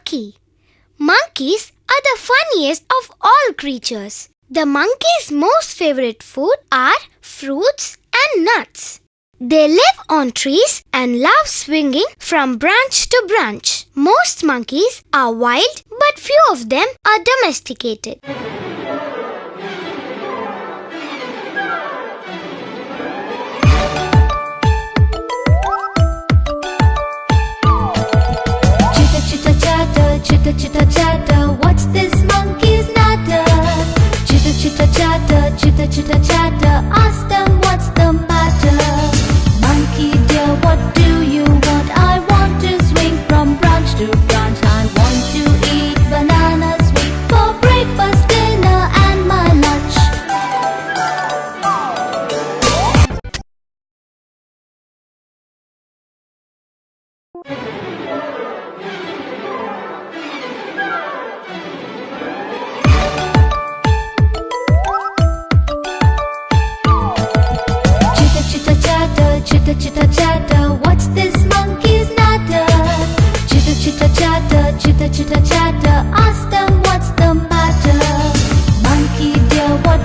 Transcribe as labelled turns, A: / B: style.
A: monkey. Monkeys are the funniest of all creatures. The monkey's most favorite food are fruits and nuts. They live on trees and love swinging from branch to branch. Most monkeys are wild, but few of them are domesticated.
B: Chitter, chitter, chatter, what's this monkey's natter? Chitter, chitter, chatter, chitter, chitter, chatter, ask them what's the matter. Monkey dear, what do you want? I want to swing from branch to branch. I want to eat banana sweet for breakfast, dinner and my lunch. Chitter, chitter, chatter, what's this monkey's natter? Chitter, chitter, chatter, chitter, chitter, chatter, ask them what's the matter. Monkey dear, what